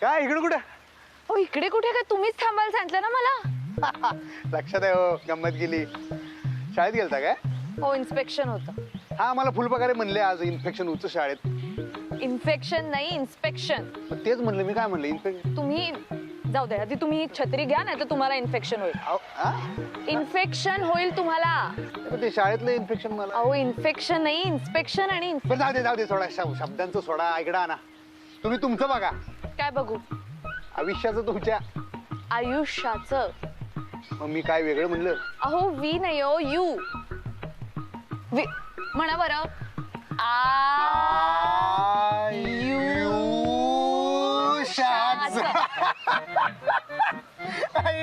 काय इकडे कुठे? हो इकडे कुठे काय, तुम्हीच थांबायला सांगितलं ना मला. लक्षात आहे हो, गंमत केली. शाळेत गेलता काय? हो इन्स्पेक्शन होतं. हा मला फुलपगारे म्हणले आज इन्फेक्शन होतं शाळेत. इन्फेक्शन नाही इन्स्पेक्शन. तेच म्हणलं मी, काय म्हणलं इन्फेक्शन? तुम्ही जाऊ दे आधी, तुम्ही छत्री घ्या नाही तर तुम्हाला इन्फेक्शन होईल. इन्फेक्शन होईल तुम्हाला. ते शाळेतलं इन्फेक्शन मला. अहो इन्फेक्शन नाही, इन्स्पेक्शन आणि जाऊ दे सोडा, शब्दांचं सोडा. ऐकडा ना तुम्ही, तुमचं बघा. काय बघू? आयुष्याचं तुमच्या. आयुष्याचं? मग मी काय वेगळं म्हणलं? अहो वी नाही हो, यू. म्हणा बरं.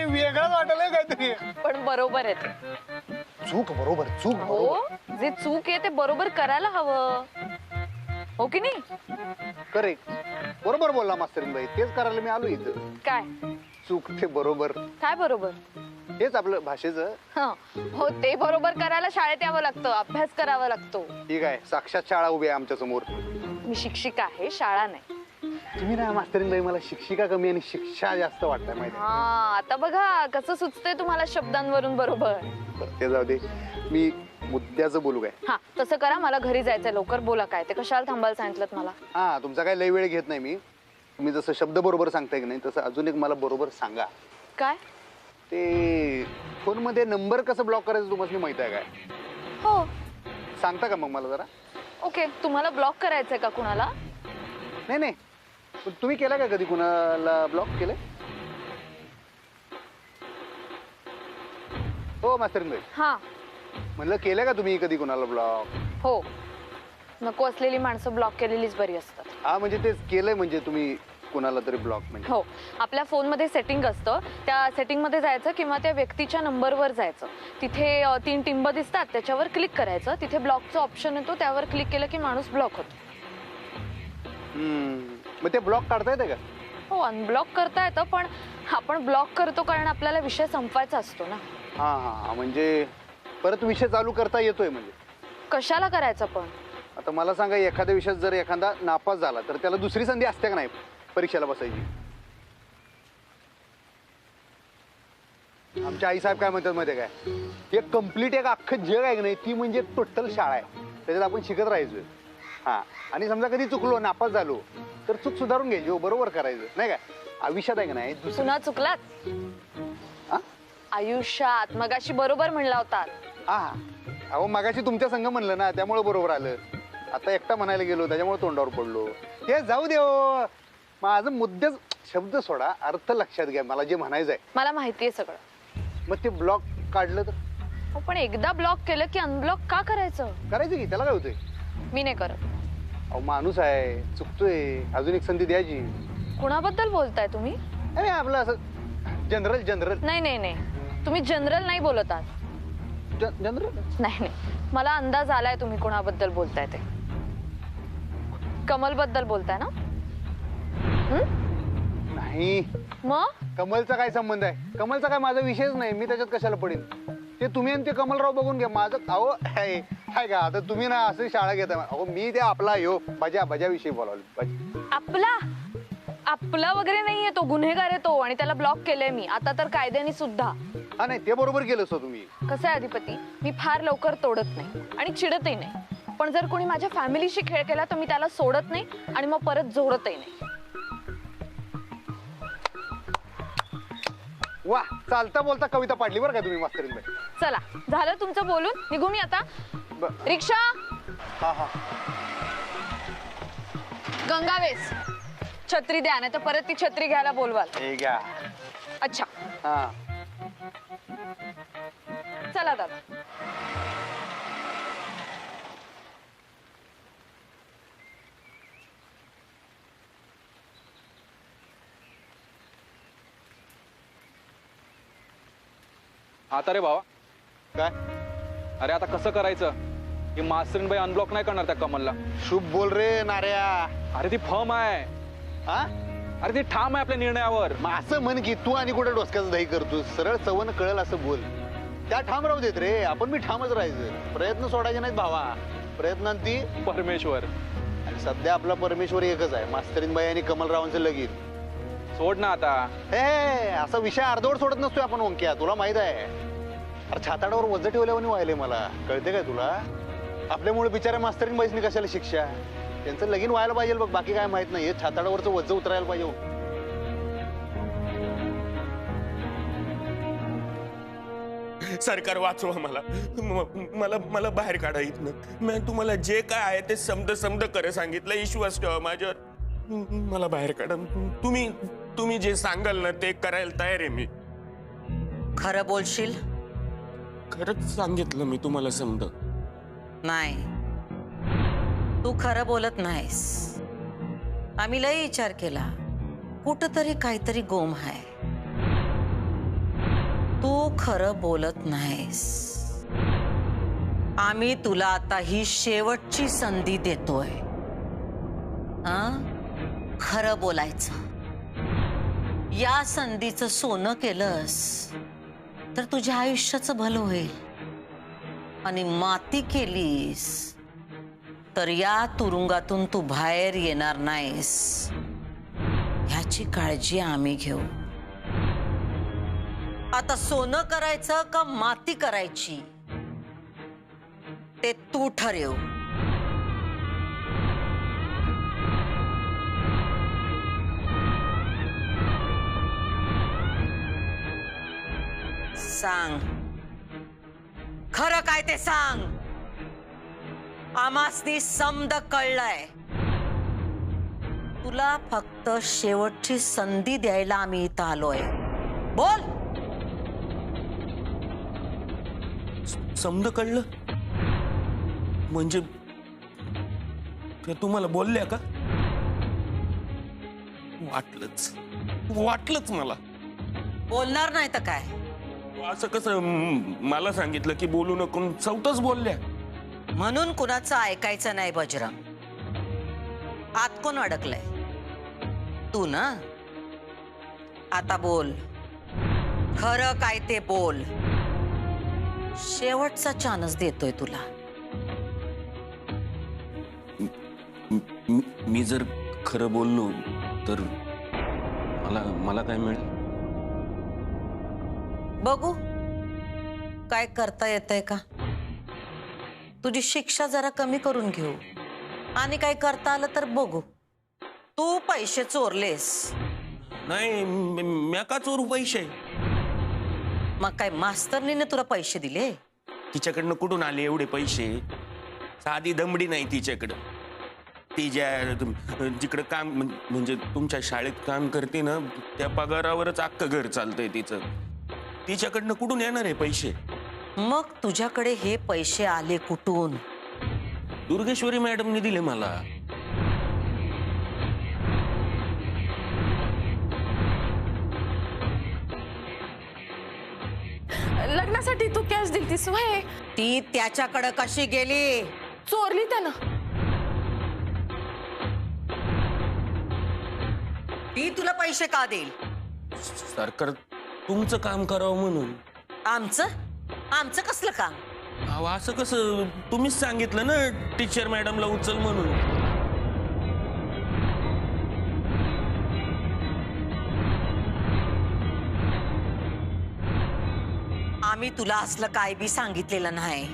वेगळंच वाटलंय काहीतरी, पण बरोबर आहे ते. चूक बरोबर, चूक हो, जे चूक आहे ते बरोबर करायला हवं, हो की नाही? करेक्ट, बरोबर बोलला मास्तरीनबाई. तेच करायला मी आलो इथं. काय चूक ते बरोबर? काय बरोबर? हेच आपलं भाषेचं. हो ते बरोबर करायला शाळेत यावं लागतं, अभ्यास करावा लागतो. ठीक आहे, साक्षात शाळा उभी आहे आमच्या समोर. मी शिक्षिका आहे, शाळा नाही. तुम्ही ना मास्तरीनबाई, मला शिक्षिका कमी आणि शिक्षा जास्त वाटतंय माहिती. हा आता बघा कसं सुचतंय तुम्हाला शब्दांवरून. बरोबर, ते जाऊ दे, मी मुद्द्याचं बोलू काय? हा तसं करा, मला घरी जायचंय, लवकर बोला. काय ते कशाला थांबायला सांगितलं मला? हा, तुमचा काय लय वेळ घेत नाही मी. तुम्ही जसं शब्द बरोबर सांगताय की नाही, तसं अजून एक मला बरोबर सांगा. काय? ते फोन मध्ये नंबर कसं ब्लॉक करायचं तुम्हाला माहित आहे काय? हो. सांगता का मग मला जरा? ओके, तुम्हाला ब्लॉक करायचंय का कुणाला? नाही नाही, पण तुम्ही केला का कधी कुणाला ब्लॉक केलंय? हो मास्तरीनबाई, हा म्हणलं केलं का तुम्ही कधी कुणाला ब्लॉक? हो, नको असलेली माणसं ब्लॉक केलेलीच बरी असतात. हा म्हणजे तेच केलंय, म्हणजे तुम्ही कुणाला तरी ब्लॉक म्हणजे? हो, आपल्या फोनमध्ये सेटिंग असतं, त्या सेटिंगमध्ये जायचं किंवा त्या व्यक्तीच्या नंबरवर जायचं. तिथे 3 टिंब दिसतात, त्याच्यावर क्लिक करायचं. तिथे ब्लॉकचं ऑप्शन येतो, त्यावर क्लिक केलं की माणूस ब्लॉक होतो. मग ते ब्लॉक काढता येते का? हो, अनब्लॉक करता येतं, पण आपण ब्लॉक करतो कारण आपल्याला विषय संपवायचा असतो ना. हा हा, म्हणजे परत विषय चालू करता येतोय म्हणजे? कशाला करायचं पण? आता मला सांगा, एखाद्या विषयात जर एखादा नापास झाला तर त्याला दुसरी संधी असते का नाही परीक्षेला बसायची? आमच्या आई साहेब काय म्हणतात माहिती आहे काय? एक कम्प्लीट एक अख्खं जग आहे की नाही, ती म्हणजे टोटल शाळा आहे. त्याच्यात आपण शिकत राहायचोय. हा, आणि समजा कधी चुकलो, नापास झालो, तर चूक सुधारून घ्यायची, बरोबर करायचं नाही काय? आयुष्यात आहे का नाही पुन्हा चुकलात? आयुष्यात मगाशी बरोबर म्हणला होता. हा, अहो मगाशी तुमच्या संघ म्हणलं ना, त्यामुळे बरोबर आलं. आता एकटा म्हणायला गेलो, त्याच्यामुळे तोंडावर पडलो. ते जाऊ दे हो, माझं मुद्द्याच शब्द सोडा, अर्थ लक्षात घ्या. मला जे म्हणायचं आहे. मला माहितीये सगळं. मग ते ब्लॉक काढलं तर? पण एकदा ब्लॉक केलं की अनब्लॉक का करायचं? करायचं की, त्याला काय होतंय? मी नाही करत. अहो माणूस आहे, चुकतोय, अजून एक संधी द्यायची. कुणाबद्दल बोलताय तुम्ही? नाही आपलं असं जनरल जनरल. नाही नाही नाही, तुम्ही जनरल नाही बोलत आहात. जनरल नाही नाही, मला अंदाज आलाय तुम्ही कुणाबद्दल बोलताय ते. कमल बद्दल बोलताय ना? नाही, मग कमलचा काय संबंध आहे? कमलचा काय माझा विषयच नाही, मी त्याच्यात कशाला पडेन? ते तुम्ही आणि ते कमलराव बघून घ्या. माझं अहो आहे का? आता तुम्ही ना असं शाळा घेता. अहो मी ते आपला यो बजा विषयी बोलावलं. आपला आपला वगैरे नाहीये तो, गुन्हेगार आहे तो, आणि त्याला ब्लॉक केलंय मी आता तर कायद्याने सुद्धा. हा नाही, ते बरोबर केलं असं तुम्ही. कसं आहे अधिपती, मी फार लवकर तोडत नाही आणि चिडतही नाही, पण जर कोणी माझ्या फॅमिलीशी खेळ केला तर मी त्याला सोडत नाही आणि मग परत जोडतही नाही. वा, चालता बोलता कविता पाडली बरं का तुम्ही मास्तरीनबाई. चला, झालं तुमचं बोलून, निघू मी आता. रिक्षा. हा हा, गंगावेस, छत्री द्या, नाही तर परत ती छत्री घ्यायला बोलवाल. हे घ्या. अच्छा, हा, चला दादा. आता रे भावा, काय? अरे आता कसं करायचं? की मास्तरीनबाई अनब्लॉक नाही करणार त्या कमलला. शुभ बोल रे नार्या. अरे ती फर्म आहे. हा, अरे ती ठाम आहे आपल्या निर्णयावर. मग असं म्हण की तू आणि कुठे डोसक्याचं दही करतो. सरळ चवण कळल असं बोल. त्या ठाम राहू देत रे, आपण मी ठामच राहायचं. प्रयत्न सोडायचे नाहीत भावा, प्रयत्नांती परमेश्वर. आणि सध्या आपला परमेश्वर एकच आहे, मास्तरीनबाई आणि कमलरावांचं लगीन. सोड ना आता. हे असा विषय अर्धवट सोडत नसतोय आपण ओंक्या, तुला माहित आहे. अरे छाताडावर वज ठेवल्यावर व्हायलंय मला, कळते काय तुला? आपल्यामुळे बिचाऱ्या मास्तरीन बाईसनी कशाला शिक्षा, त्यांचं लगीन व्हायला पाहिजे बघ, बाकी काय माहित नाही. छाताडावरचं वज उतरायला पाहिजे. सरकार वाचवा मला, मला मला बाहेर काढा इथनं. मी तुम्हाला जे काय आहे ते समद करे सांगितलं. विश्वास ठेवा माझ्यावर, मला बाहेर काढा. तुम्ही जे सांगाल ना ते करायला तयार आहे मी. खरं बोलशील? खरंच सांगितलं मी तुम्हाला समद. नाही, तू खरं बोलत नाहीस. आम्ही लय विचार केला, कुठंतरी काहीतरी गोम आहे. तू खरं बोलत नाहीस. आम्ही तुला आता ही शेवटची संधी देतोय. खरं बोलायचं. या संधीचं सोनं केलंस तर तुझ्या आयुष्याचं भलं होईल, आणि माती केलीस तर या तुरुंगातून तू बाहेर येणार नाहीस. ह्याची काळजी आम्ही घेऊ. आता सोनं करायचं का माती करायची ते तू ठरव. सांग, खरं काय ते सांग. आमासनी समद कळलंय. तुला फक्त शेवटची संधी द्यायला आम्ही इथं आलोय. बोल. समद कळलं म्हणजे ते तुम्हाला बोलल्या का? वाटलंच मला. बोलणार नाही तर काय? असं कसं मला सांगितलं की बोलू नको, चौथच बोलल्या. म्हणून कुणाचं ऐकायचं नाही बजरंग. आत कोण अडकलंय? तू ना. आता बोल, खरं काय ते बोल. शेवटचा चान्स देतोय तुला. मी जर खरं बोललो तर मला काय मिळेल? बघू काय करता येतंय का. तुझी शिक्षा जरा कमी करून घेऊ, आणि काय करता आलं तर बघू. तू पैसे चोरलेस. नाही, म्या का चोरू पैसे? मग काय मास्तरनीने तुला पैसे दिले? तिच्याकडनं कुठून आले एवढे पैसे? साधी दमडी नाही तिच्याकडं. ती जिकडं काम म्हणजे तुमच्या शाळेत काम करते ना, त्या पगारावरच अख्खं घर चालतंय तिचं. तिच्याकडनं कुठून येणार आहे पैसे? मग तुझ्याकडे हे पैसे आले कुठून? दुर्गेश्वरी मॅडमने दिले मला. लग्नासाठी तू कॅश दिलतीस व्हय? ती त्याच्याकडे कशी गेली? चोरली त्यानं. ती तुला पैसे का देईल? सरकार तुमचं काम करावं म्हणून. आमचं कसलं काम? अहो, असं कसं? तुम्हीच सांगितलं ना टीचर मॅडमला उचल म्हणून. आम्ही तुला असलं काय बी सांगितलेलं नाही.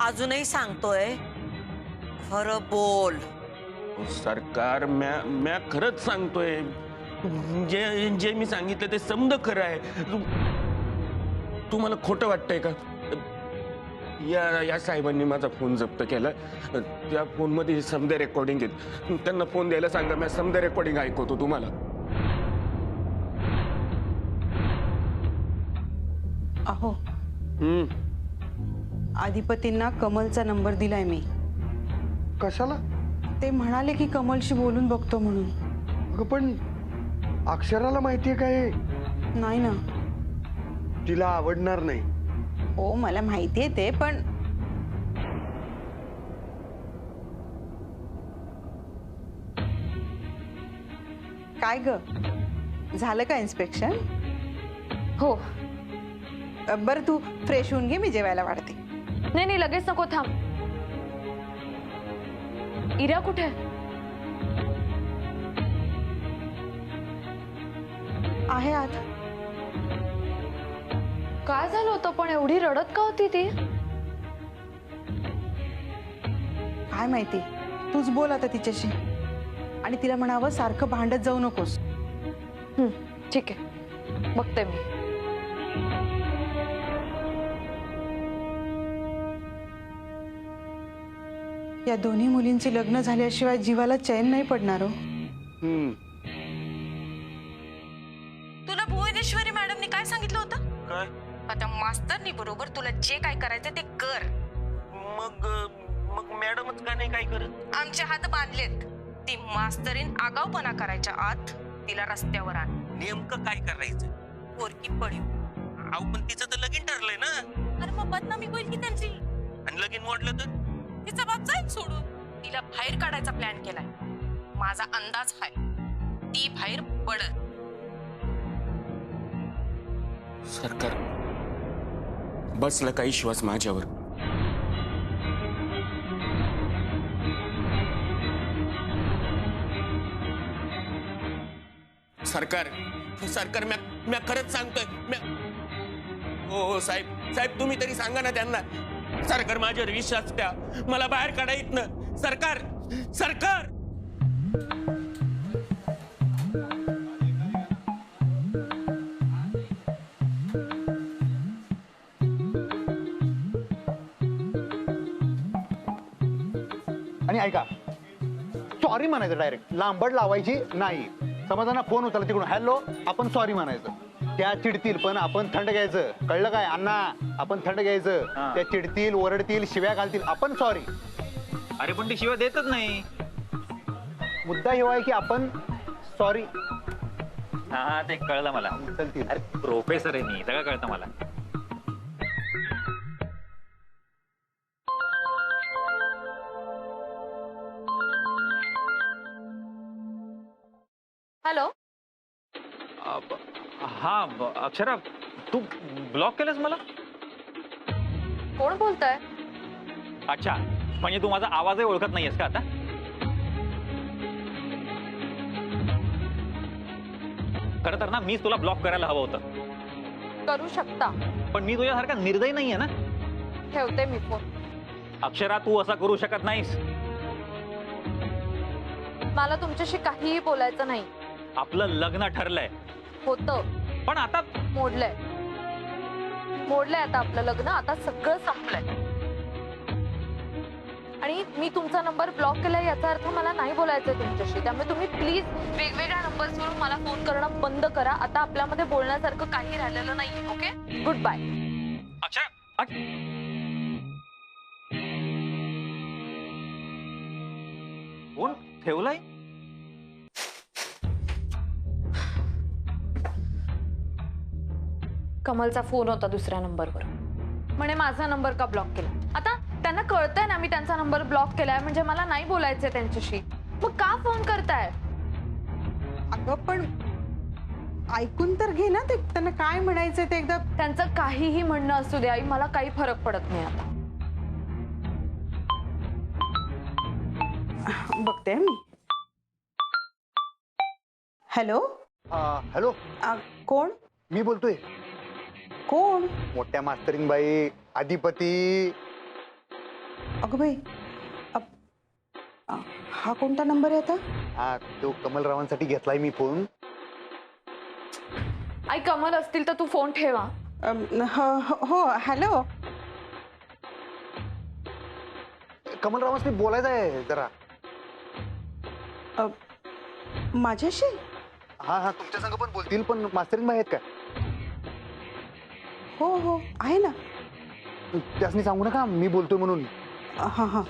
अजूनही सांगतोय, खरं बोल. सरकार म्या खरंच सांगतोय. जे मी सांगितलं ते समद खरं आहे. तुम्हाला खोटं वाटतंय का? या साहेबांनी माझा फोन जप्त केला. त्या फोन मध्ये समद रेकॉर्डिंग आहेत. त्यांना फोन द्यायला सांगा, मी समद रेकॉर्डिंग ऐकवतो तुम्हाला. अहो, अधिपतींना कमलचा नंबर दिलाय मी. कशाला? ते म्हणाले की कमलशी बोलून बघतो म्हणून. अगं पण अक्षराला माहितीये काय? नाही ना. तिला आवडणार नाही. हो, मला माहितीये ते, पण काय ग, झालं का इन्स्पेक्शन? हो. बरं, तू फ्रेश होऊन घे, मी जेवायला वाढते. नाही लगेच नको, थांब. इरा कुठे? आहे आत. काय झालं होतं पण एवढी रडत का होती ती? काय माहिती, तूच बोल आता तिच्याशी आणि तिला म्हणावं सारखं भांडत जाऊ नकोस. ठीक आहे, बघते मी. या दोन्ही मुलींची लग्न झाल्याशिवाय जीवाला चैन नाही पडणार हो. तुला भुवनेश्वरी मॅडमनी काय सांगितलं होतं? काय? आता मास्तरनी बरोबर तुला जे काय करायचं ते कर. मग मग मॅडमच का नाही काय करत? आमचे हात बांधलेत. ती मास्तरीन आगाऊपणा करायच्या आत तिला रस्त्यावर आण. नेमकं काय करायचं? पोरकी पडीव. अहो पण तिचं तर लगीन ठरलंय ना. अरे मग बदनामी होईल की त्यांची. आणि लगीन मोडलं तर? तिचा बाप जाईल सोडून. तिला बाहेर काढायचा प्लॅन केलाय. माझा अंदाज आहे ती बाहेर पडत. सरकार बसलं काही विश्वास माझ्यावर? सरकार सरकार मी खरंच सांगतोय. हो साहेब साहेब तुम्ही तरी सांगा ना त्यांना. सरकार माझ्यावर विश्वास द्या. मला बाहेर काढा इथनं. सरकार सरकार. आणि ऐका, सॉरी म्हणायचं डायरेक्ट, लांबड लावायची नाही. समजा फोन उचलला तिकडून, हॅलो, आपण सॉरी म्हणायचं. त्या चिडतील पण आपण थंड घ्यायचं. कळलं काय अण्णा? आपण थंड घ्यायचं. त्या चिडतील, ओरडतील, शिव्या घालतील, आपण सॉरी. अरे पण ती शिवाय देतच नाही. मुद्दा हेवा आहे की आपण सॉरी. हा ते कळलं मला. उचलतील. अरे प्रोफेसर आहे मी, सगळं कळतं मला. हॅलो. हा अक्षरा, तू ब्लॉक केलंस मला? कोण बोलतंय? अच्छा, म्हणजे तू माझा आवाजही ओळखत नाहीयेस का आता? खरं तर ना मीच तुला ब्लॉक करायला हवं होतं. करू शकता, पण मी तुझ्यासारखा निर्दयी नाहीये ना. ठेवते मी फोन. अक्षरा, तू असं करू शकत नाहीस. मला तुमच्याशी काहीही बोलायचं नाही. आपलं लग्न ठरलंय. होतं पण आता मोडलंय. मोडलंय आता आपलं लग्न. आता सगळं संपलंय. आणि मी तुमचा नंबर ब्लॉक केलाय याचा अर्थ मला नाही बोलायचंय तुमच्याशी. त्यामुळे तुम्ही प्लीज वेगवेगळ्या नंबर्सवरून मला फोन करणं बंद करा. आता आपल्यामध्ये बोलण्यासारखं काही राहिलेलं नाही. Okay, good bye. Akshara, phone ठेवलाय? कमलचा फोन होता दुसऱ्या नंबरवर. म्हणे माझा नंबर का ब्लॉक केला. आता त्यांना कळतंय ना मी त्यांचा नंबर ब्लॉक केलाय, म्हणजे मला नाही बोलायचंय त्यांच्याशी. मग का फोन करताय? अगं पण ऐकून तर घे ना ते, त्यांना काय म्हणायचं ते एकदा. त्यांचं काहीही म्हणणं असू दे आई, मला काही फरक पडत नाही आता. बघते मी. हॅलो. हॅलो, कोण? मी बोलतोय. कोण? मोठ्या मास्तरीन बाई, अधिपती. अगं बाई, हा कोणता नंबर आहे आता? हा तो कमलरावांसाठी घेतलाय मी फोन. आई कमल असतील तर तू फोन ठेवा. हो हॅलो. कमलरावांशी बोलायचं आहे जरा. माझ्याशी? हा हा, तुमच्या संग पण बोलतील, पण मास्तरीन बाई आहेत का? हो हो आहे ना. त्यासनी सांगू नका मी बोलतोय म्हणून. हा हा.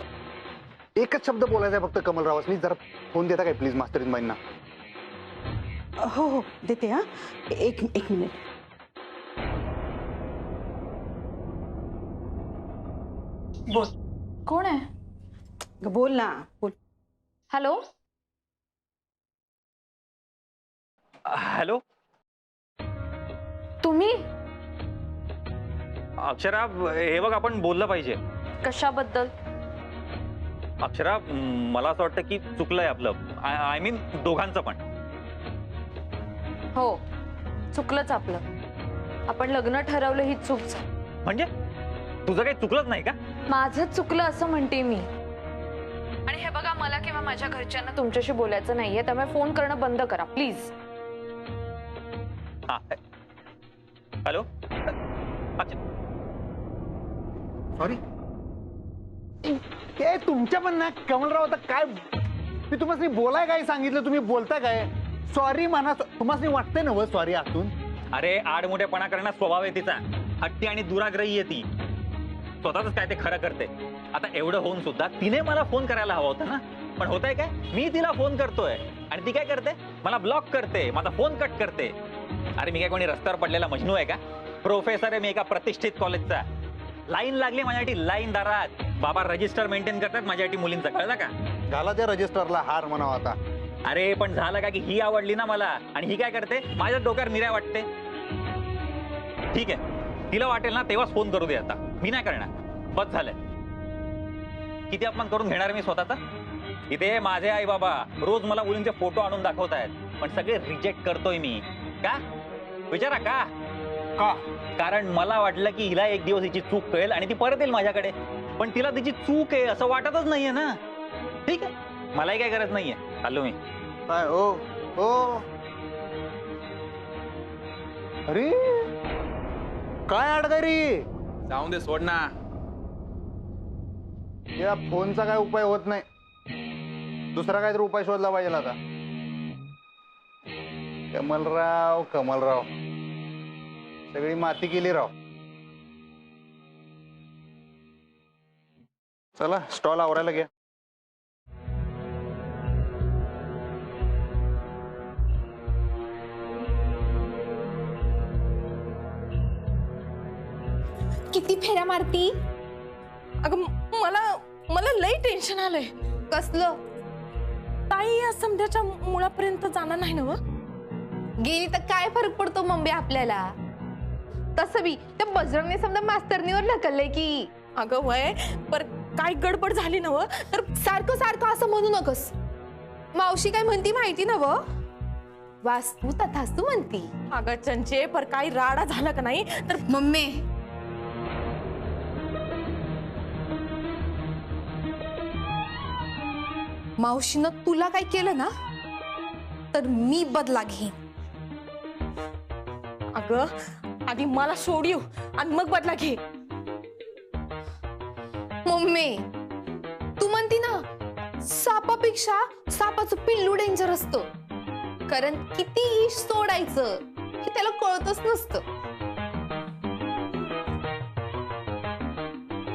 एकच शब्द बोलायचा आहे फक्त कमलरावांनी. जरा फोन देता काय प्लीज मास्तरीन बाईंना? हो हो देते. हा एक मिनिट. बोल. कोण आहे? बोल ना बोल. हॅलो. हॅलो. तुम्ही? अक्षरा, हे बघ, आपण बोललं पाहिजे. कशाबद्दल? अक्षरा, मला असं वाटतं की चुकलंय आपलं. आय मीन दोघांचं पण. हो, चुकलंच आपलं. आपण लग्न ठरवलं ही चूक झाली. म्हणजे तुझं काही चुकलंच नाही का? माझं चुकलं असं म्हणते मी. आणि हे बघा, मला किंवा माझ्या घरच्यांना तुमच्याशी बोलायचं नाहीये, त्यामुळे फोन करणं बंद करा प्लीज. हा हॅलो. सॉरी. ते तुमच्या पण ना कमलराव, आता काय मी तुम्हाला बोलाय काय सांगितलं, तुम्ही बोलताय काय? सॉरी म्हणा. तुम्हाला वाटतंय ना सॉरी आतून? अरे आडमोठेपणा करण्यात स्वभाव आहे तिचा. हट्टी आणि दुराग्रही आहे ती. स्वतःच काय ते खरं करते. आता एवढं होऊन सुद्धा तिने मला फोन करायला हवा होता ना. पण होतंय काय, मी तिला फोन करतोय आणि ती काय करते, मला ब्लॉक करते, माझा फोन कट करते. अरे मी काय कोणी रस्त्यावर पडलेला मजनू आहे का? प्रोफेसर आहे मी एका प्रतिष्ठित कॉलेजचा. लाईन लागली माझ्यासाठी लाईन दारात. बाबा रजिस्टर मेंटेन करतात माझ्यासाठी मुलींचा, कळलं का? घाला त्या रजिस्टरला हार म्हणावा आता. अरे पण झालं का की ही आवडली ना मला, आणि ही काय करते, माझ्या डोक्यावर मिऱ्या वाटते. ठीक आहे, तिला वाटेल ना तेव्हाच फोन करू दे. आता मी नाही करणार, बस झालंय. किती अपमान करून घेणार मी स्वतःचा? इथे माझे आई बाबा रोज मला मुलींचे फोटो आणून दाखवत आहेत, पण सगळे रिजेक्ट करतोय मी. का विचारा का? का? कारण मला वाटलं की हिला एक दिवस हिची चूक कळेल आणि ती परत येईल माझ्याकडे. पण तिला तिची चूक आहे असं वाटतच नाहीये ना. ठीक आहे, मलाही काही गरज नाहीये, चाललो मी. काय हो हो. अरे काय अडगारी? जाऊन दे, सोड ना. या फोनचा काय उपाय होत नाही, दुसरा काहीतरी उपाय शोधला पाहिजे आता. कमलराव कमलराव सगळी माती केली राव. चला स्टॉल आवरायला घ्या. किती फेऱ्या मारती? अगं मला लई टेन्शन आलंय. कसलं? ताई या समध्याच्या मुळापर्यंत जाणार नाही ना? गेली तर काय फरक पडतो मम्मी आपल्याला? तसं बी त्या बजरंगने समजा मास्तरनीवर ढकललंय की. अगं वय, पर काय गडबड झाली ना तर सारखं सारखं असं म्हणू नकस. मावशी काय म्हणती माहिती ना व? वास्तू तथास्तू म्हणती. अगं चंचे, पर काही राडा झाला का नाही तर मम्मी मावशीनं तुला काय केलं ना तर मी बदला घेईन. अगं आधी मला सोडिव आणि मग बदला घे. मम्मी तू म्हणती ना सापापेक्षा सापाचं पिल्लू डेंजर असतं. कारण किती सोडायचं हे त्याला कळतच नसतं.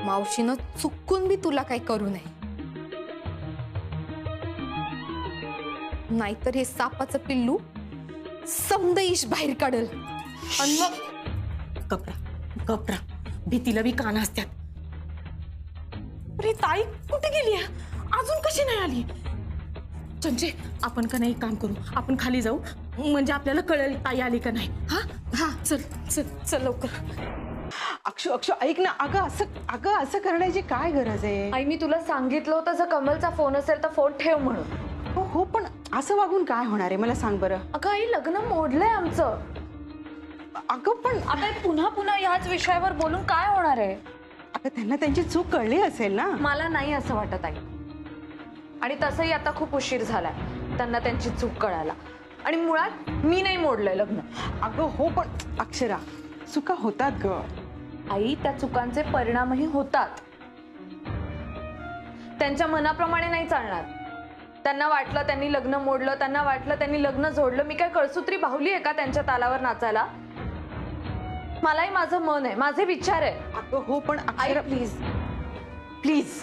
मावशीनं चुकून बी तुला काही करू नये, नाहीतर हे सापाचं पिल्लू समदईश बाहेर काढल. आणि मग कपरा भीतीला बी कान असतात. अरे ताई कुठे गेली? अजून कशी नाही आली? चंचे, आपण का नाही काम करू, आपण खाली जाऊ, म्हणजे आपल्याला कळेल ताई आली का नाही. हा हा चल चल चल लवकर. अक्षु अक्षु ऐक ना. अगं असं करण्याची काय गरज आहे? आई मी तुला सांगितलं होतं जर कमलचा फोन असेल तर फोन ठेव म्हणून. हो हो, पण असं वागून काय होणार आहे मला सांग बरं. अगं आई लग्न मोडलंय आमचं. अगं पण आता पुन्हा पुन्हा याच विषयावर बोलून काय होणार आहे? अगं त्यांना त्यांची चूक कळली असेल ना. मला नाही असं वाटत आई. आणि तसंही आता खूप उशीर झालाय त्यांना त्यांची चूक कळायला. आणि मुळात मी नाही मोडलंय लग्न. अगं हो, पण अक्षरा चुका होतात ग. आई त्या चुकांचे परिणामही होतात. त्यांच्या मनाप्रमाणे नाही चालणार. त्यांना वाटलं त्यांनी लग्न मोडलं, त्यांना वाटलं त्यांनी लग्न जोडलं. मी काय कळसूत्री बाहुली आहे का त्यांच्या तालावर नाचायला? मलाही माझं मन आहे, माझे विचार आहे. अगं हो, पण आई अक्षरा प्लीज प्लीज.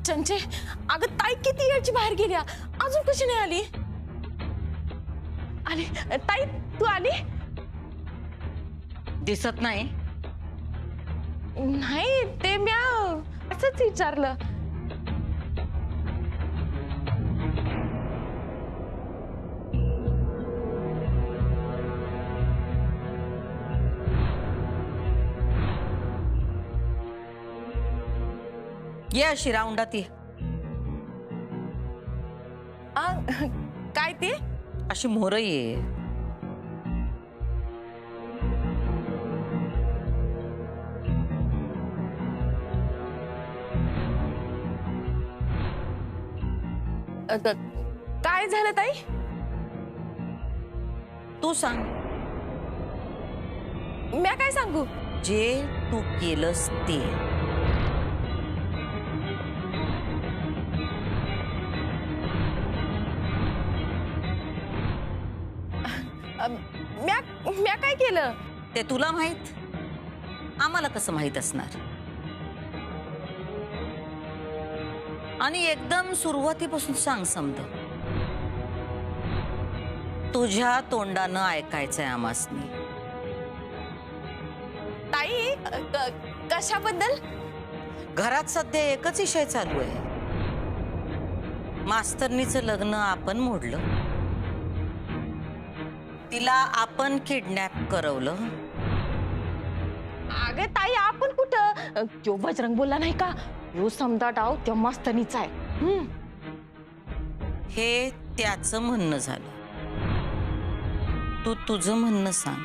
चंचे, अगं ताई किती वेळची बाहेर गेल्या, अजून कशी नाही आली? आली ताई, तू आली? दिसत नाही. नाही ते म्या असंच विचारलं. ये अशी राऊंडात ये. काय ते? अशी मोहर ये. काय झालं ताई? तू सांग. म्या काय सांगू? जे तू केलंस ते. म्या काय केलं? ते तुला माहित, आम्हाला कसं माहित असणार? आणि एकदम सुरुवातीपासून सांग समज. तुझ्या तोंडानं ऐकायचंय आमासनी. ताई कशाबद्दल? घरात सध्या एकच विषय चालू आहे. मास्तरनीचं लग्न आपण मोडलं, तिला आपण किडनॅप करवलं. अगं ताई, आपण कुठं? तो बजरंग बोलला नाही का, यो समजा डाव त्या मास्तनीचा आहे. हे त्याचं म्हणणं झालं. तू तुझं म्हणणं सांग.